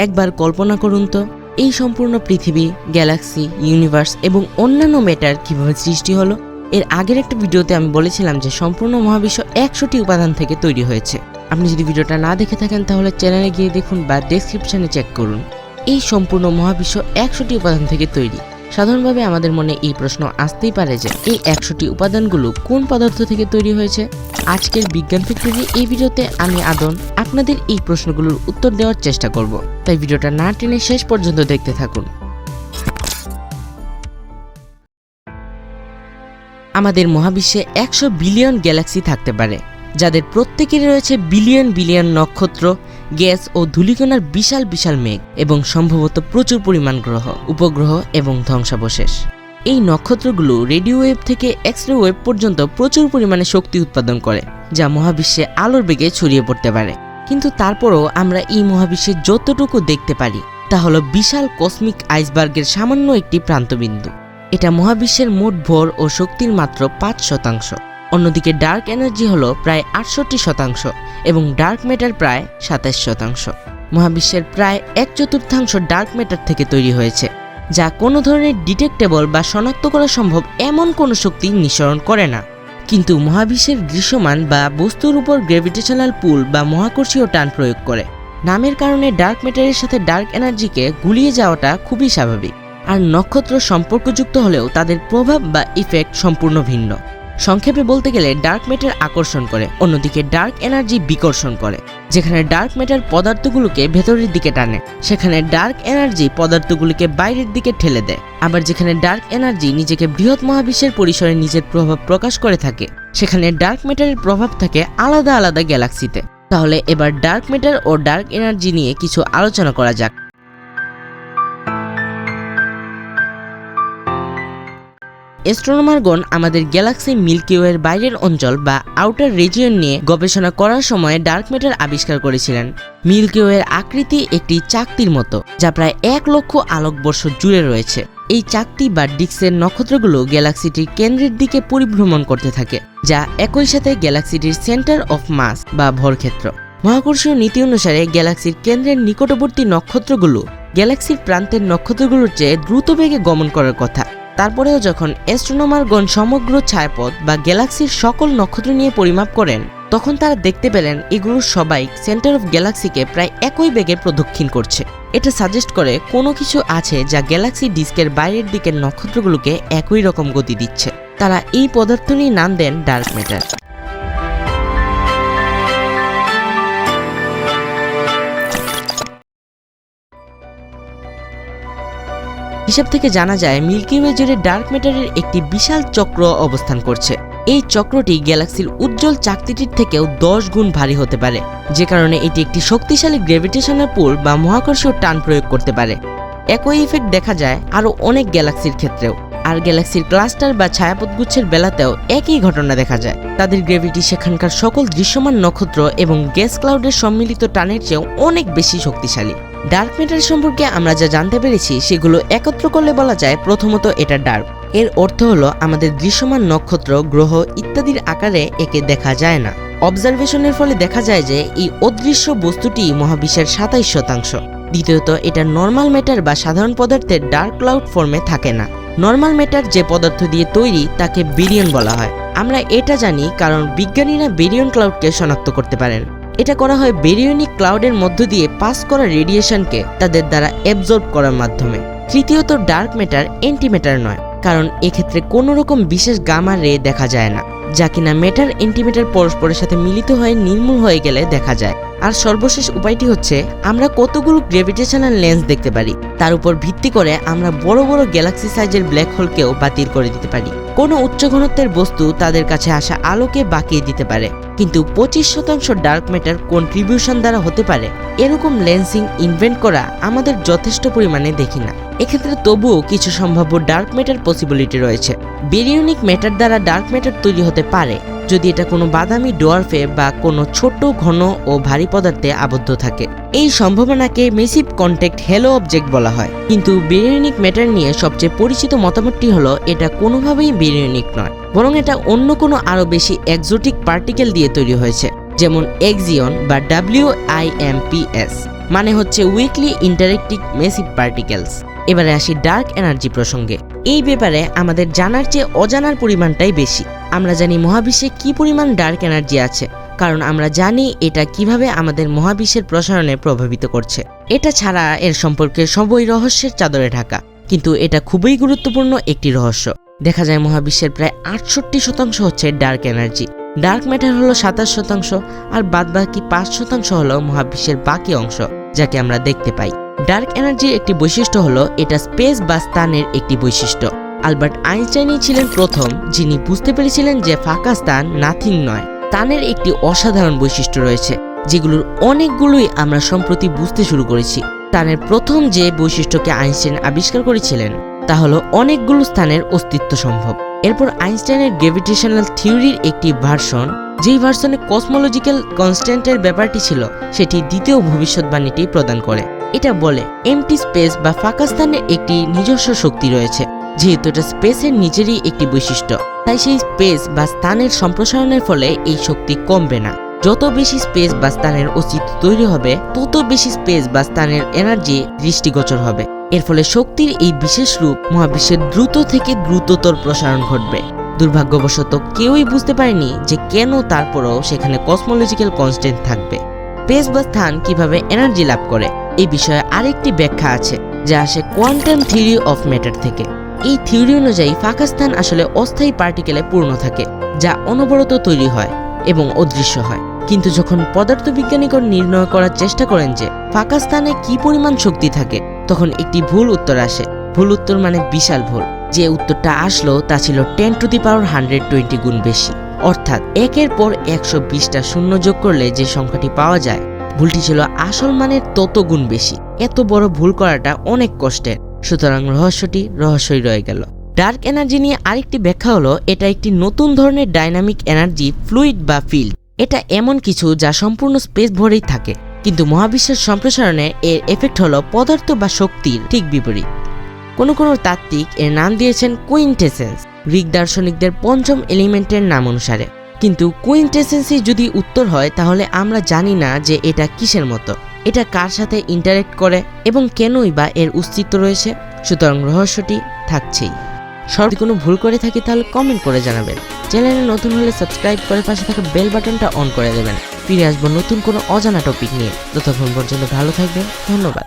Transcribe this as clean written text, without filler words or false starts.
একবার কল্পনা করুন তো, এই সম্পূর্ণ পৃথিবী, গ্যালাক্সি, ইউনিভার্স এবং অন্যান্য ম্যাটার কিভাবে সৃষ্টি হলো। এর আগের একটা ভিডিওতে আমি বলেছিলাম যে সম্পূর্ণ মহাবিশ্ব 100টি উপাদান থেকে তৈরি হয়েছে। আপনি যদি ভিডিওটা না দেখে থাকেন তাহলে চ্যানেলে গিয়ে দেখুন বা ডেসক্রিপশনে চেক করুন। এই সম্পূর্ণ মহাবিশ্ব 100টি উপাদান থেকে তৈরি। সাধারণভাবে আমাদের মনে এই প্রশ্ন আসতেই পারে যে এই 100টি উপাদানগুলো কোন পদার্থ থেকে তৈরি হয়েছে। আজকের বিজ্ঞান ফ্যাক্টরি এই ভিডিওতে আমি আদন আপনাদের এই প্রশ্নগুলোর উত্তর দেওয়ার চেষ্টা করব, তাই ভিডিওটা না টেনে শেষ পর্যন্ত দেখতে থাকুন। আমাদের মহাবিশ্বে 100 বিলিয়ন গ্যালাক্সি থাকতে পারে, যাদের প্রত্যেকেরই রয়েছে বিলিয়ন বিলিয়ন নক্ষত্র, গ্যাস ও ধূলিকণার বিশাল বিশাল মেঘ এবং সম্ভবত প্রচুর পরিমাণ গ্রহ, উপগ্রহ এবং ধ্বংসাবশেষ। এই নক্ষত্রগুলো রেডিও ওয়েভ থেকে এক্স-রে ওয়েভ পর্যন্ত প্রচুর পরিমাণে শক্তি উৎপাদন করে, যা মহাবিশ্বে আলোর বেগে ছড়িয়ে পড়তে পারে। কিন্তু তারপরও আমরা এই মহাবিশ্বে যতটুকু দেখতে পারি তা হলো বিশাল কসমিক আইসবার্গের সামান্য একটি প্রান্তবিন্দু। এটা মহাবিশ্বের মোট ভর ও শক্তির মাত্র 5%। অন্যদিকে ডার্ক এনার্জি হলো প্রায় 68% এবং ডার্ক ম্যাটার প্রায় 27%। মহাবিশ্বের প্রায় 1/4 ডার্ক ম্যাটার থেকে তৈরি হয়েছে, যা কোনো ধরনের ডিটেক্টেবল বা শনাক্ত করা সম্ভব এমন কোনো শক্তি নিঃসরণ করে না। কিন্তু মহাবিশ্বের দৃশ্যমান বা বস্তুর উপর গ্র্যাভিটেশনাল পুল বা মহাকর্ষীয় টান প্রয়োগ করে। নামের কারণে ডার্ক ম্যাটারের সাথে ডার্ক এনার্জিকে গুলিয়ে যাওয়াটা খুবই স্বাভাবিক। আর নক্ষত্র সম্পর্কযুক্ত হলেও তাদের প্রভাব বা ইফেক্ট সম্পূর্ণ ভিন্ন। সংক্ষেপে বলতে গেলে ডার্ক ম্যাটার আকর্ষণ করে, অন্যদিকে ডার্ক এনার্জি বিকর্ষণ করে। যেখানে ডার্ক ম্যাটার পদার্থগুলোকে ভেতরের দিকে টানে, সেখানে ডার্ক এনার্জি পদার্থগুলোকে বাইরের দিকে ঠেলে দেয়। আবার যেখানে ডার্ক এনার্জি নিজেকে বৃহৎ মহাবিশ্বের পরিসরে নিজের প্রভাব প্রকাশ করে থাকে, সেখানে ডার্ক ম্যাটারের প্রভাব থাকে আলাদা আলাদা গ্যালাক্সিতে। তাহলে এবার ডার্ক ম্যাটার ও ডার্ক এনার্জি নিয়ে কিছু আলোচনা করা যাক। অ্যাস্ট্রোনমারগণ আমাদের গ্যালাক্সি মিল্কি ওয়ের বাইরের অঞ্চল বা আউটার রিজিয়ন নিয়ে গবেষণা করার সময় ডার্ক ম্যাটার আবিষ্কার করেছিলেন। মিল্কি ওয়ের আকৃতি একটি চাকতির মতো, যা প্রায় 1 লক্ষ আলোকবর্ষ জুড়ে রয়েছে। এই চাকতি বা ডিস্কের নক্ষত্রগুলো গ্যালাক্সিটির কেন্দ্রের দিকে পরিভ্রমণ করতে থাকে, যা একই সাথে গ্যালাক্সিটির সেন্টার অফ মাস বা ভরক্ষেত্র। মহাকর্ষীয় নীতি অনুসারে গ্যালাক্সির কেন্দ্রের নিকটবর্তী নক্ষত্রগুলো গ্যালাক্সির প্রান্তের নক্ষত্রগুলোর চেয়ে দ্রুত বেগে গমন করার কথা। তারপরেও যখন অ্যাস্ট্রোনমারগণ সমগ্র ছায়াপথ বা গ্যালাক্সির সকল নক্ষত্র নিয়ে পরিমাপ করেন, তখন তারা দেখতে পেলেন এগুলো সবাই সেন্টার অফ গ্যালাক্সিকে প্রায় একই বেগে প্রদক্ষিণ করছে। এটা সাজেস্ট করে কোনো কিছু আছে যা গ্যালাক্সি ডিস্কের বাইরের দিকের নক্ষত্রগুলোকে একই রকম গতি দিচ্ছে। তারা এই পদার্থ নিয়ে নাম দেন ডার্ক ম্যাটার। হিসাব থেকে জানা যায় মিল্কি ওয়ে জুড়ে ডার্ক ম্যাটারের একটি বিশাল চক্র অবস্থান করছে। এই চক্রটি গ্যালাক্সির উজ্জ্বল চাকতিটির থেকেও 10 গুণ ভারী হতে পারে, যে কারণে এটি একটি শক্তিশালী গ্র্যাভিটেশনাল পুল বা মহাকর্ষীয় টান প্রয়োগ করতে পারে। একই ইফেক্ট দেখা যায় আরও অনেক গ্যালাক্সির ক্ষেত্রেও। আর গ্যালাক্সির ক্লাস্টার বা ছায়াপথগুচ্ছের বেলাতেও একই ঘটনা দেখা যায়। তাদের গ্র্যাভিটি সেখানকার সকল দৃশ্যমান নক্ষত্র এবং গ্যাস ক্লাউডের সম্মিলিত টানের চেয়েও অনেক বেশি শক্তিশালী। ডার্ক ম্যাটার সম্পর্কে আমরা যা জানতে পেরেছি সেগুলো একত্র করলে বলা যায়, প্রথমত এটা ডার্ক। এর অর্থ হলো আমাদের দৃশ্যমান নক্ষত্র, গ্রহ ইত্যাদির আকারে একে দেখা যায় না। অবজারভেশনের ফলে দেখা যায় যে এই অদৃশ্য বস্তুটি মহাবিশ্বের 27%। দ্বিতীয়ত, এটা নর্মাল ম্যাটার বা সাধারণ পদার্থের ডার্ক ক্লাউড ফর্মে থাকে না। নর্মাল ম্যাটার যে পদার্থ দিয়ে তৈরি তাকে বেরিয়ন বলা হয়। আমরা এটা জানি কারণ বিজ্ঞানীরা বেরিয়ন ক্লাউডকে শনাক্ত করতে পারেন। এটা করা হয় বেরিয়নিক ক্লাউডের মধ্য দিয়ে পাস করা রেডিয়েশনকে তাদের দ্বারা অ্যাবজর্ব করার মাধ্যমে। তৃতীয়ত, ডার্ক ম্যাটার অ্যান্টিম্যাটার নয়, কারণ এক্ষেত্রে কোনো রকম বিশেষ গামা রে দেখা যায় না, যা কিনা ম্যাটার অ্যান্টিম্যাটার পরস্পরের সাথে মিলিত হয়ে নির্মূল হয়ে গেলে দেখা যায়। আর সর্বশেষ উপায়টি হচ্ছে আমরা কতগুলো গ্র্যাভিটেশনাল লেন্স দেখতে পারি, তার উপর ভিত্তি করে আমরা বড় বড় গ্যালাক্সি সাইজের ব্ল্যাক হোলকেও বাতিল করে দিতে পারি। কোনো উচ্চ ঘনত্বের বস্তু তাদের কাছে আসা আলোকে বাঁকিয়ে দিতে পারে, কিন্তু 25% ডার্ক ম্যাটার কন্ট্রিবিউশন দ্বারা হতে পারে এরকম লেন্সিং ইনভেন্ট করা আমাদের যথেষ্ট পরিমাণে দেখি না। এক্ষেত্রে তবুও কিছু সম্ভাব্য ডার্ক ম্যাটার পসিবিলিটি রয়েছে। বেরিয়নিক ম্যাটার দ্বারা ডার্ক ম্যাটার তৈরি হতে পারে যদি এটা কোনো বাদামি ডোয়ার্ফে বা কোনো ছোট ঘন ও ভারী পদার্থে আবদ্ধ থাকে। এই সম্ভাবনাকে মেসিভ কন্ট্যাক্ট হ্যালো অবজেক্ট বলা হয়। কিন্তু বেরিয়নিক ম্যাটার নিয়ে সবচেয়ে পরিচিত মতামতটি হলো এটা কোনোভাবেই বেরিয়নিক নয়, বরং এটা অন্য কোনো আরও বেশি এক্সোটিক পার্টিকেল দিয়ে তৈরি হয়েছে, যেমন এক্সিয়ন বা WIMPs। মানে হচ্ছে উইকলি ইন্টারেক্টিং মেসিভ পার্টিকেলস। এবারে আসি ডার্ক এনার্জি প্রসঙ্গে। এই ব্যাপারে আমাদের জানার চেয়ে অজানার পরিমাণটাই বেশি। আমরা জানি মহাবিশ্বে কি পরিমাণ ডার্ক এনার্জি আছে, কারণ আমরা জানি এটা কিভাবে আমাদের মহাবিশ্বের প্রসারণে প্রভাবিত করছে। এটা ছাড়া এর সম্পর্কে সবই রহস্যের চাদরে ঢাকা, কিন্তু এটা খুবই গুরুত্বপূর্ণ একটি রহস্য। দেখা যায় মহাবিশ্বের প্রায় 68% হচ্ছে ডার্ক এনার্জি। ডার্ক ম্যাটার হলো 27%, আর বাদবাকি 5% হলো মহাবিশ্বের বাকি অংশ, যাকে আমরা দেখতে পাই। ডার্ক এনার্জির একটি বৈশিষ্ট্য হলো এটা স্পেস বা স্থানের একটি বৈশিষ্ট্য। আলবার্ট আইনস্টাইনই ছিলেন প্রথম যিনি বুঝতে পেরেছিলেন যে ফাঁকা স্থান নাথিং নয়, স্থানের একটি অসাধারণ বৈশিষ্ট্য রয়েছে, যেগুলোর অনেকগুলোই আমরা সম্প্রতি বুঝতে শুরু করেছি। স্থানের প্রথম যে বৈশিষ্ট্যকে আইনস্টাইন আবিষ্কার করেছিলেন তা হলো অনেকগুলো স্থানের অস্তিত্ব সম্ভব। এরপর আইনস্টাইনের গ্র্যাভিটেশনাল থিওরির একটি ভার্সন, যেই ভার্সনে কসমোলজিক্যাল কনস্ট্যান্টের ব্যাপারটি ছিল, সেটি দ্বিতীয় ভবিষ্যৎবাণীটি প্রদান করে। এটা বলে এমটি স্পেস বা ফাঁকা স্থানের একটি নিজস্ব শক্তি রয়েছে। যেহেতু এটা স্পেসের নিজেরই একটি বৈশিষ্ট্য, তাই সেই স্পেস বা স্থানের সম্প্রসারণের ফলে এই শক্তি কমবে না। যত বেশি স্পেস বা স্থানের অস্তিত্ব তৈরি হবে, তত বেশি স্পেস বা স্থানের এনার্জি দৃষ্টিগোচর হবে। এর ফলে শক্তির এই বিশেষ রূপ মহাবিশ্বের দ্রুত থেকে দ্রুততর প্রসারণ ঘটবে। দুর্ভাগ্যবশত কেউই বুঝতে পারেনি যে কেন তারপরও সেখানে কসমোলজিক্যাল কনস্ট্যান্ট থাকবে। স্পেস বা স্থান কিভাবে এনার্জি লাভ করে, এই বিষয়ে আরেকটি ব্যাখ্যা আছে, যা আসে কোয়ান্টাম থিওরি অফ ম্যাটার থেকে। এই থিওরি অনুযায়ী ফাঁকা স্থান আসলে অস্থায়ী পার্টিকেলে পূর্ণ থাকে, যা অনবরত তৈরি হয় এবং অদৃশ্য হয়। কিন্তু যখন পদার্থবিজ্ঞানীগণ নির্ণয় করার চেষ্টা করেন যে ফাঁকা স্থানে কি পরিমাণ শক্তি থাকে, তখন একটি ভুল উত্তর আসে। ভুল উত্তর মানে বিশাল ভুল। যে উত্তরটা আসলো তা ছিল 10⁻120 গুণ বেশি, অর্থাৎ একের পর 120টা শূন্য যোগ করলে যে সংখ্যাটি পাওয়া যায়, ভুলটি ছিল আসল মানের তত গুণ বেশি। এত বড় ভুল করাটা অনেক কষ্টের, সুতরাং রহস্যটি রহস্যই রয়ে গেল। ডার্ক এনার্জি নিয়ে আরেকটি ব্যাখ্যা হলো এটা একটি নতুন ধরনের ডাইনামিক এনার্জি ফ্লুইড বা ফিল্ড। এটা এমন কিছু যা সম্পূর্ণ স্পেস ভরেই থাকে, কিন্তু মহাবিশ্বের সম্প্রসারণে এর এফেক্ট হলো পদার্থ বা শক্তির ঠিক বিপরীত। কোনো তাত্ত্বিক এর নাম দিয়েছেন কুইন্টেসেন্স, গ্রিক দার্শনিকদের পঞ্চম এলিমেন্টের নাম অনুসারে। কিন্তু কুইন্টেসেন্সই যদি উত্তর হয়, তাহলে আমরা জানি না যে এটা কিসের মতো, এটা কার সাথে ইন্টারেক্ট করে এবং কেনই বা এর অস্তিত্ব রয়েছে। সুতরাং রহস্যটি থাকছেই। যদি কোনো ভুল করে থাকি তাহলে কমেন্ট করে জানাবেন। চ্যানেলে নতুন হলে সাবস্ক্রাইব করে পাশে থাকা বেল বাটনটা অন করে দেবেন। ফিরে আসবো নতুন কোনো অজানা টপিক নিয়ে। ততক্ষণ পর্যন্ত ভালো থাকবেন। ধন্যবাদ।